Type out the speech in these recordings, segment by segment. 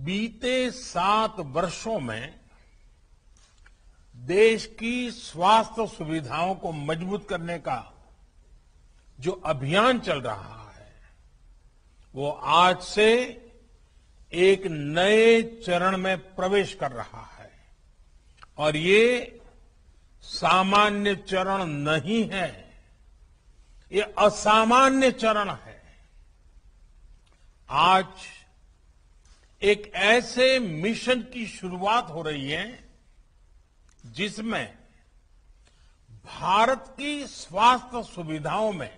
बीते 7 वर्षों में देश की स्वास्थ्य सुविधाओं को मजबूत करने का जो अभियान चल रहा है वो आज से एक नए चरण में प्रवेश कर रहा है और ये सामान्य चरण नहीं है, ये असामान्य चरण है। आज एक ऐसे मिशन की शुरुआत हो रही है जिसमें भारत की स्वास्थ्य सुविधाओं में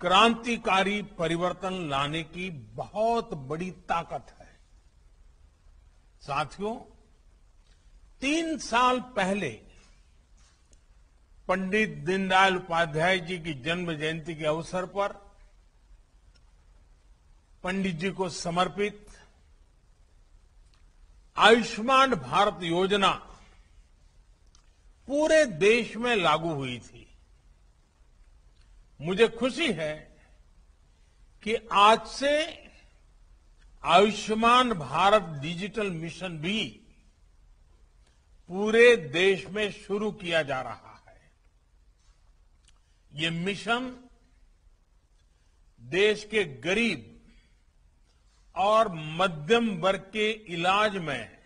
क्रांतिकारी परिवर्तन लाने की बहुत बड़ी ताकत है। साथियों, 3 साल पहले पंडित दीनदयाल उपाध्याय जी की जन्म जयंती के अवसर पर पंडित जी को समर्पित आयुष्मान भारत योजना पूरे देश में लागू हुई थी। मुझे खुशी है कि आज से आयुष्मान भारत डिजिटल मिशन भी पूरे देश में शुरू किया जा रहा है। ये मिशन देश के गरीब और मध्यम वर्ग के इलाज में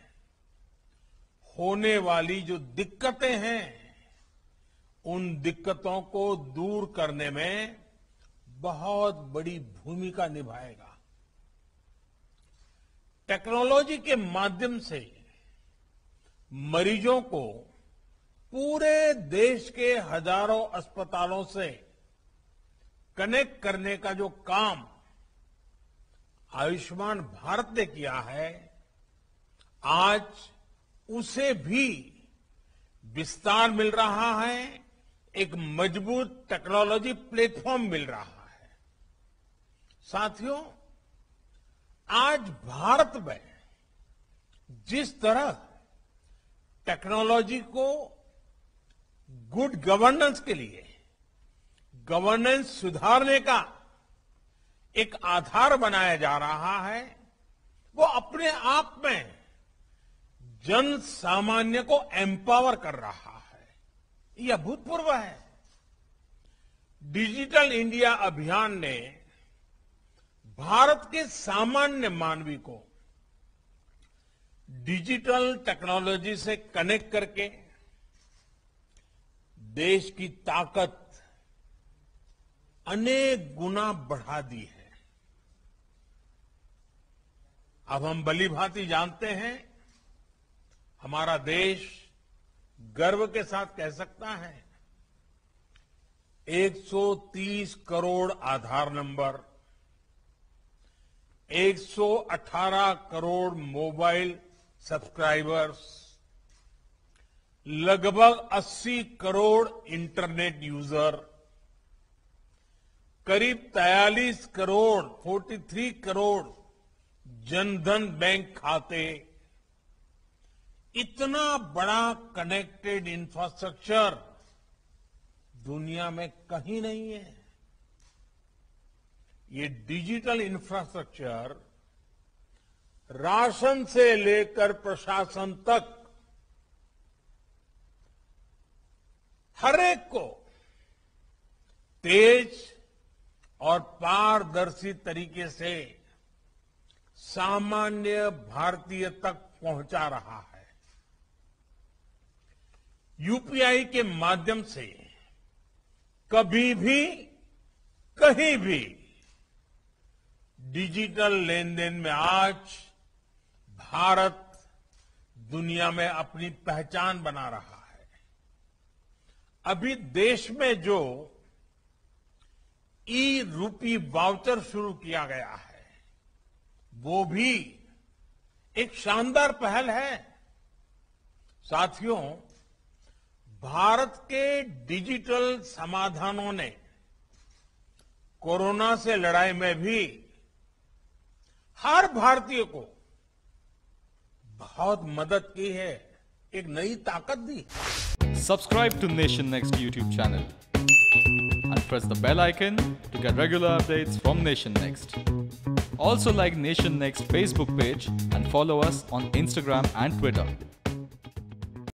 होने वाली जो दिक्कतें हैं उन दिक्कतों को दूर करने में बहुत बड़ी भूमिका निभाएगा। टेक्नोलॉजी के माध्यम से मरीजों को पूरे देश के हजारों अस्पतालों से कनेक्ट करने का जो काम आयुष्मान भारत ने किया है, आज उसे भी विस्तार मिल रहा है, एक मजबूत टेक्नोलॉजी प्लेटफॉर्म मिल रहा है। साथियों, आज भारत में जिस तरह टेक्नोलॉजी को गुड गवर्नेंस के लिए, गवर्नेंस सुधारने का एक आधार बनाया जा रहा है, वो अपने आप में जन सामान्य को एम्पावर कर रहा है। यह अभूतपूर्व है। डिजिटल इंडिया अभियान ने भारत के सामान्य मानवी को डिजिटल टेक्नोलॉजी से कनेक्ट करके देश की ताकत अनेक गुना बढ़ा दी है। अब हम भलीभांति जानते हैं, हमारा देश गर्व के साथ कह सकता है 130 करोड़ आधार नंबर, 118 करोड़ मोबाइल सब्सक्राइबर्स, लगभग 80 करोड़ इंटरनेट यूजर, करीब 43 करोड़ 43 करोड़ जनधन बैंक खाते, इतना बड़ा कनेक्टेड इंफ्रास्ट्रक्चर दुनिया में कहीं नहीं है। ये डिजिटल इंफ्रास्ट्रक्चर राशन से लेकर प्रशासन तक हर एक को तेज और पारदर्शी तरीके से सामान्य भारतीय तक पहुंचा रहा है। यूपीआई के माध्यम से कभी भी कहीं भी डिजिटल लेन देन में आज भारत दुनिया में अपनी पहचान बना रहा है। अभी देश में जो ई रूपी वाउचर शुरू किया गया है वो भी एक शानदार पहल है। साथियों, भारत के डिजिटल समाधानों ने कोरोना से लड़ाई में भी हर भारतीय को बहुत मदद की है, एक नई ताकत दी। Subscribe to Nation Next YouTube channel and press the bell icon to get regular updates from Nation Next. Also like Nation Next Facebook page and follow us on Instagram and Twitter.